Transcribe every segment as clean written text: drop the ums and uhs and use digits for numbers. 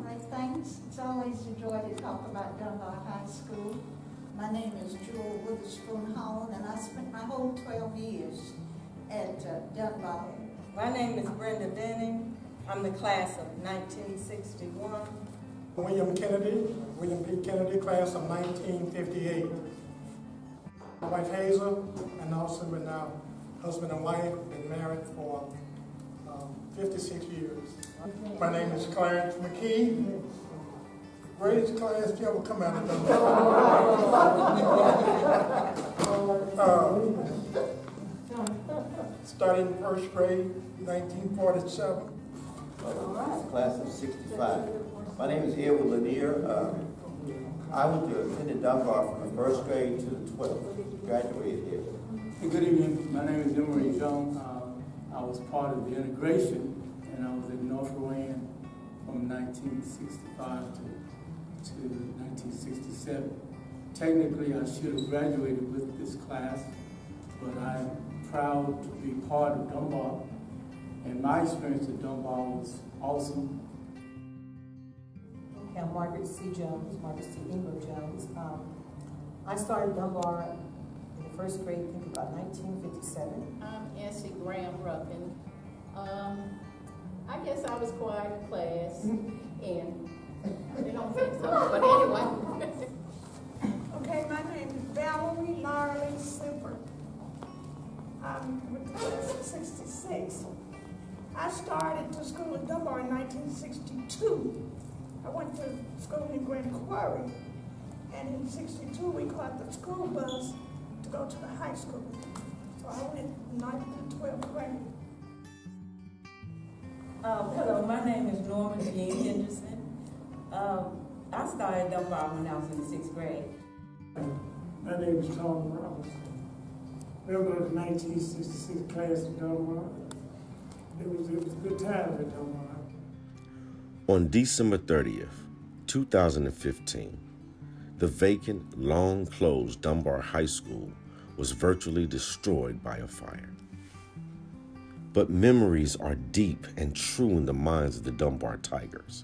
Right, thanks. It's always a joy to talk about Dunbar High School. My name is Jewel Witherspoon Holland, and I spent my whole 12 years at Dunbar. My name is Brenda Denning. I'm the class of 1961. William P. Kennedy, class of 1958. My wife Hazel, and also we're now husband and wife, been married for 56 years. My name is Clarence McKee. Greatest class to ever come out of Dunbar. Started in first grade, 1947. Class of 65. My name is Edward Lanier. I went to attend Dunbar from the first grade to the 12th. Graduated here. Good evening. My name is Dunbar Jones. I was part of the integration, and I was at North Rowan from 1965 to 1967. Technically, I should have graduated with this class, but I'm proud to be part of Dunbar. And my experience at Dunbar was awesome. Okay, I'm Margaret C. Jones, Margaret C. Ingram Jones. I started Dunbar in the first grade, I think about 1957. I'm Essie Graham Ruffin. I guess I was quiet in class, and I don't think so, but anyway. Okay, my name is Valerie Marley Super. I'm with the class of 66. I started to school at Dunbar in 1962. I went to school in Grand Quarry, and in 62 we caught the school bus to go to the high school. So I went 9th to 12th grade. Hello, my name is Norma Jean Henderson. I started Dunbar when I was in the 6th grade. My name is Tom Robinson. Member of the 1966 class of Dunbar. It was a good time at Dunbar. On December 30th, 2015, the vacant, long-closed Dunbar High School was virtually destroyed by a fire. But memories are deep and true in the minds of the Dunbar Tigers.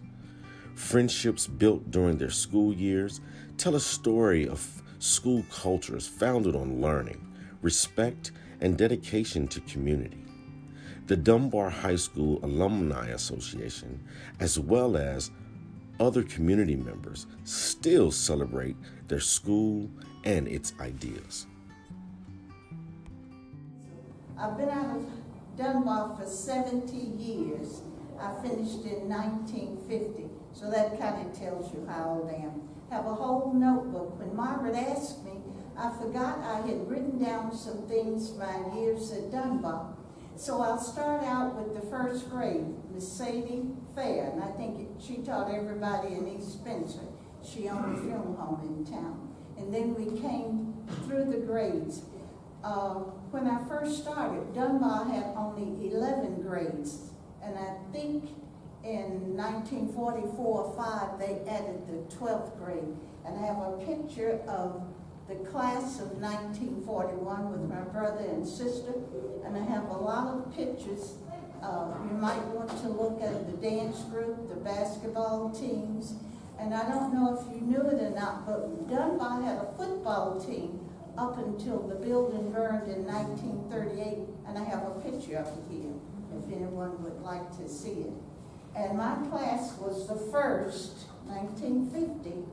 Friendships built during their school years tell a story of school cultures founded on learning, respect, and dedication to community. The Dunbar High School Alumni Association, as well as other community members, still celebrate their school and its ideas. I've been out of Dunbar for 70 years. I finished in 1950, so that kind of tells you how old I am. Have a whole notebook. When Margaret asked me, I forgot I had written down some things my years at Dunbar. So I'll start out with the first grade, Miss Sadie Fair, and I think she taught everybody in East Spencer. She owned a funeral home in town. And then we came through the grades. When I first started, Dunbar had only 11 grades, and I think in 1944 or 5 they added the 12th grade. And I have a picture of the class of 1941 with my brother and sister, and I have a lot of pictures. You might want to look at the dance group, the basketball teams, and I don't know if you knew it or not, but Dunbar had a football team up until the building burned in 1938, and I have a picture of it here, if anyone would like to see it. And my class was the first, 1950,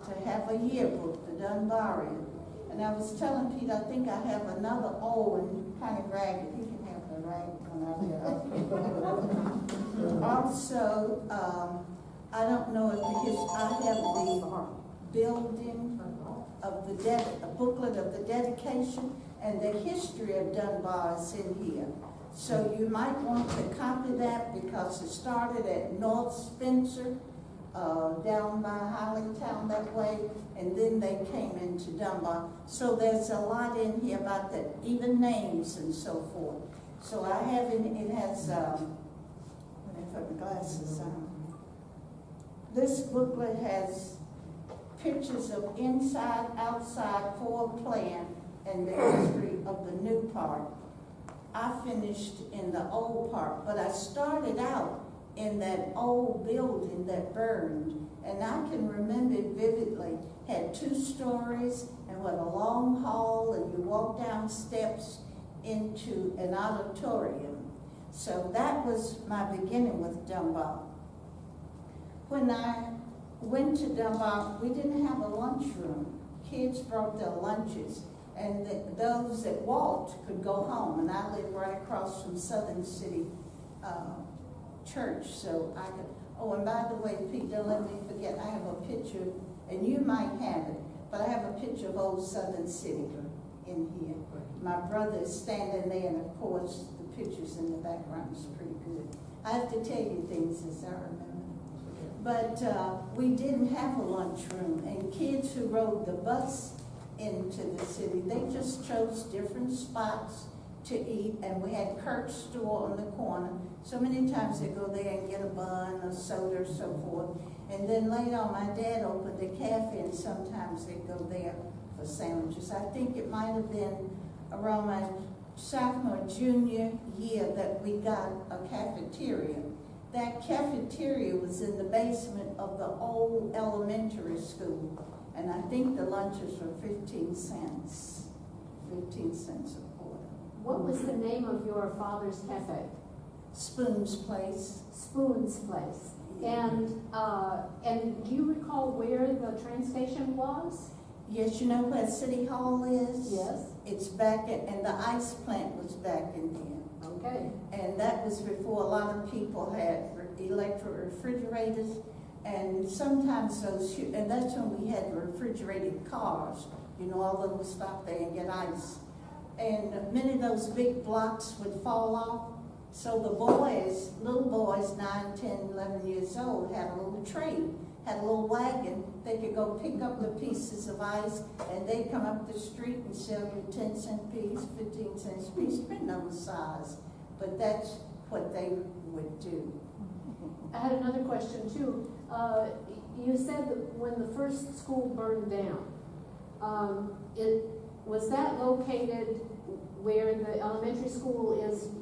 to have a yearbook, the Dunbarian. And I was telling Pete, I think I have another old and kind of ragged. He can have the ragged one out there. Also, I don't know if I have the building of the a booklet of the dedication, and the history of Dunbar is in here. So you might want to copy that because it started at North Spencer, down by Highlandtown that way, and then they came into Dunbar. So there's a lot in here about that, even names and so forth. So I have it has, let me put my glasses on. This booklet has pictures of inside, outside, floor plan, and the history of the new part. I finished in the old part, but I started out in that old building that burned. And I can remember it vividly. Had 2 stories and with a long hall, and you walk down steps into an auditorium. So that was my beginning with Dunbar. When I went to Dunbar, we didn't have a lunchroom. Kids brought their lunches, and those that walked could go home. And I lived right across from Southern City Church, so I could. Oh, and by the way, Pete, don't let me forget, I have a picture, and you might have it, but I have a picture of old Southern City in here. My brother is standing there, and of course, the pictures in the background is pretty good. I have to tell you things as I remember. But we didn't have a lunchroom, and kids who rode the bus into the city, they just chose different spots to eat, and we had Kirk's store on the corner. So many times they go there and get a bun, a soda, or so forth. And then later on, my dad opened a cafe, and sometimes they'd go there for sandwiches. I think it might have been around my sophomore, junior year that we got a cafeteria. That cafeteria was in the basement of the old elementary school, and I think the lunches were 15 cents. 15 cents a quarter. What was the name of your father's cafe? Spoon's Place. Spoon's Place. And do you recall where the train station was? Yes, you know where City Hall is? Yes. It's back at, and the ice plant was back in there. Okay. And that was before a lot of people had electric refrigerators, and sometimes those, and that's when we had refrigerated cars. You know, all of them would stop there and get ice. And many of those big blocks would fall off. So the boys, little boys, 9, 10, 11 years old, had a little tray, had a little wagon. They could go pick up the pieces of ice, and they'd come up the street and sell you 10-cent piece, 15 cents piece, depending on the size. But that's what they would do. I had another question too. You said that when the first school burned down, was that located where the elementary school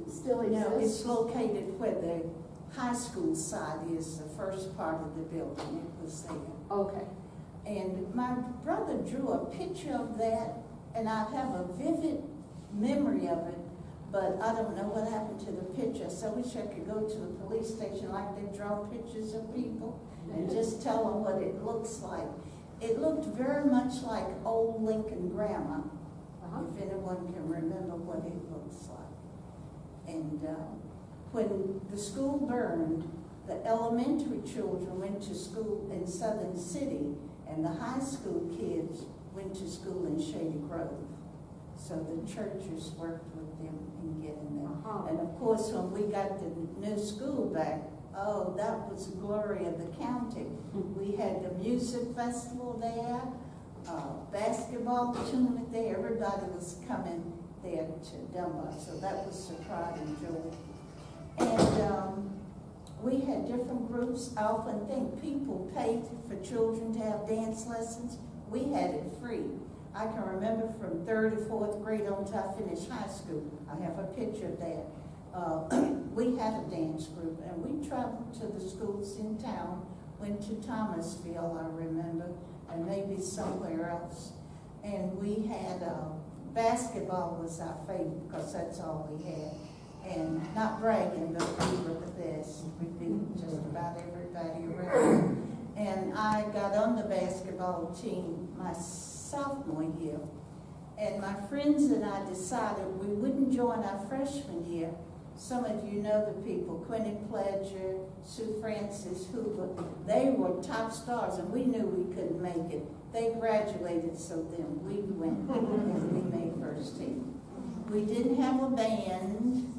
still exists? No, it's located where the high school side is, the first part of the building. It was there. Okay. And my brother drew a picture of that, and I have a vivid memory of it, but I don't know what happened to the picture. So I wish I could go to the police station like they draw pictures of people and just tell them what it looks like. It looked very much like old Lincoln Grammar, if anyone can remember what it looks like. And when the school burned, the elementary children went to school in Southern City, and the high school kids went to school in Shady Grove. So the churches worked with them in getting them. And of course, when we got the new school back, oh, that was the glory of the county. We had the music festival there, basketball tournament there. Everybody was coming there to Dunbar, so that was the pride and joy. And we had different groups. I often think people paid for children to have dance lessons. We had it free. I can remember from 3rd or 4th grade on until I finished high school. I have a picture of that. We had a dance group, and we traveled to the schools in town, went to Thomasville, I remember, and maybe somewhere else. And we had basketball was our favorite because that's all we had. And not bragging, but we were the best. We beat just about everybody around. And I got on the basketball team my sophomore year. And my friends and I decided we wouldn't join our freshman year. Some of you know the people, Quentin Pledger, Sue Francis, Hoover. They were top stars, and we knew we couldn't make it. They graduated, so then we went, and we made first team. We didn't have a band.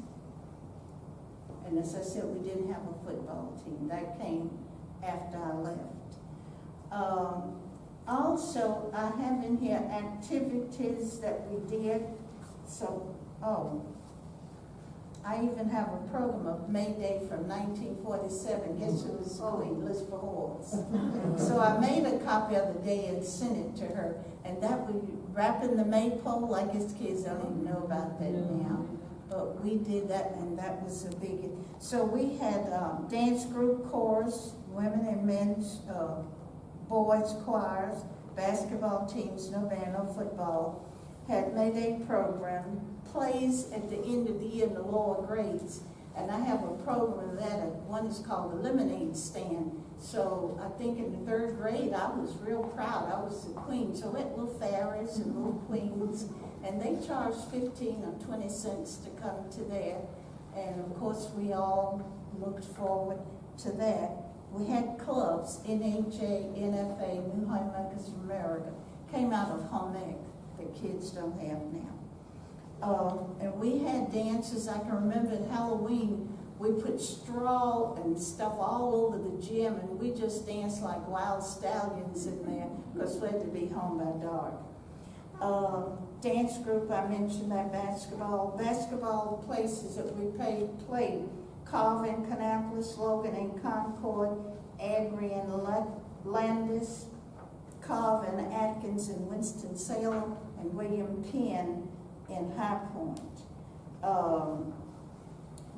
And as I said, we didn't have a football team. That came after I left. Also, I have in here activities that we did. So, I even have a program of May Day from 1947. Guess who was Queen? Elizabeth Horse. So I made a copy of the day and sent it to her. And that we wrap in the maypole. I guess kids don't even know about that now. but we did that, and that was a big. So we had dance group, chorus, women and men's, boys choirs, basketball teams, no band, no football. Had May Day program, plays at the end of the year in the lower grades. And I have a program of that, one is called the Lemonade Stand. So I think in the 3rd grade, I was real proud. I was the queen. So we had little fairies and little queens, and they charged 15 or 20 cents to come to that. And of course, we all looked forward to that. We had clubs, NHA, NFA, New Homemakers of America, came out of home ec that kids don't have now. And we had dances. I can remember at Halloween, we put straw and stuff all over the gym, and we just danced like wild stallions in there because we had to be home by dark. Dance group, I mentioned that. Basketball places that we played. Carver in Kannapolis, Logan in Concord, Agri in Landis, Carver and Atkins in Winston-Salem, and William Penn in High Point.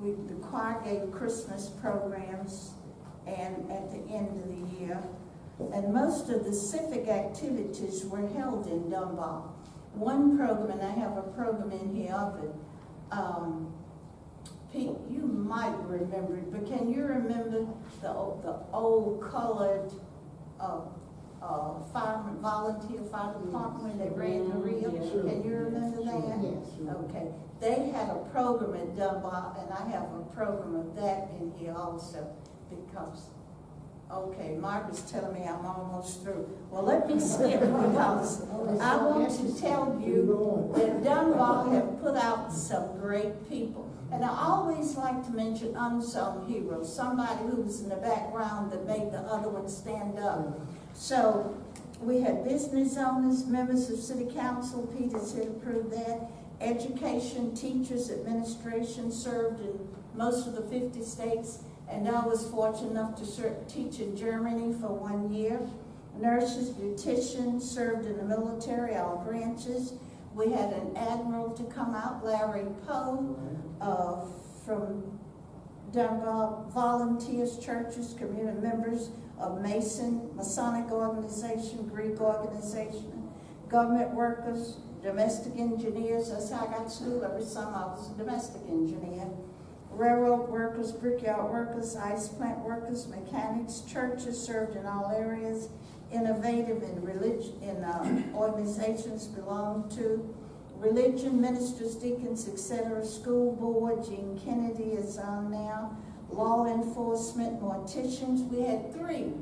The choir gave Christmas programs and at the end of the year. And most of the civic activities were held in Dunbar. One program, and I have a program in here of it, Pete, you might remember it, but can you remember the old colored fireman, volunteer fire department when they ran the reel? Yeah, sure. Can you remember that? Yes. Okay. They had a program at Dunbar, and I have a program of that in here also, because, okay, Margaret's telling me I'm almost through. Well, let me skip, because I want to tell you that Dunbar have put out some great people. And I always like to mention unsung heroes, somebody who was in the background that made the other one stand up. So we had business owners, members of city council, Peter said approved that, education, teachers, administration, served in most of the 50 states, and I was fortunate enough to teach in Germany for 1 year. Nurses, beauticians, served in the military, all branches. We had an admiral to come out, Larry Poe, from Dunbar, volunteers, churches, community members of Masonic organization, Greek organization, government workers, domestic engineers. That's how I got to school every summer. I was a domestic engineer. Railroad workers, brickyard workers, ice plant workers, mechanics, churches served in all areas, innovative in religion, organizations belong to religion, ministers, deacons, etc., school board, Gene Kennedy is on now, law enforcement, morticians. We had 3,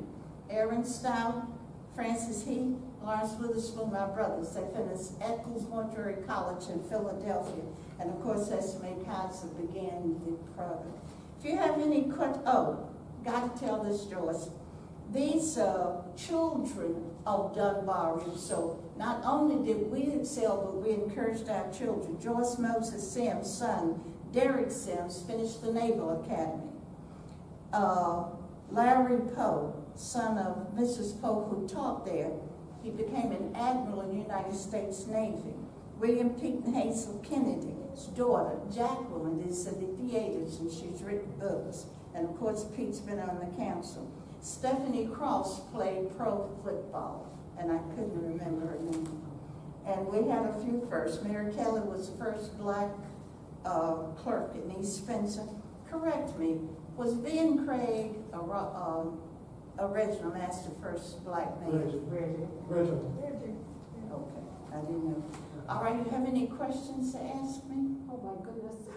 Aaron Stout, Francis Heath, Lawrence Witherspoon, my brothers. They finished Eccles Mortuary College in Philadelphia. And of course, Esme Kaiser began the program. If you have any questions, got to tell this, Joyce. These children of Dunbar, so not only did we excel, but we encouraged our children. Joyce Moses Sims' son, Derek Sims, finished the Naval Academy. Larry Poe, son of Mrs. Poe, who taught there, he became an admiral in the United States Navy. William Pete and Hazel Kennedy's daughter, Jacqueline, is in the theaters, and she's written books. And of course, Pete's been on the council. Stephanie Cross played pro football, and I couldn't remember her name. And we had a few firsts. Mary Kelly was the first black clerk in East Spencer. Correct me, was Ben Craig a regional master, first black man? Reginald. Okay, I didn't know. All right, you have any questions to ask me? Oh my goodness.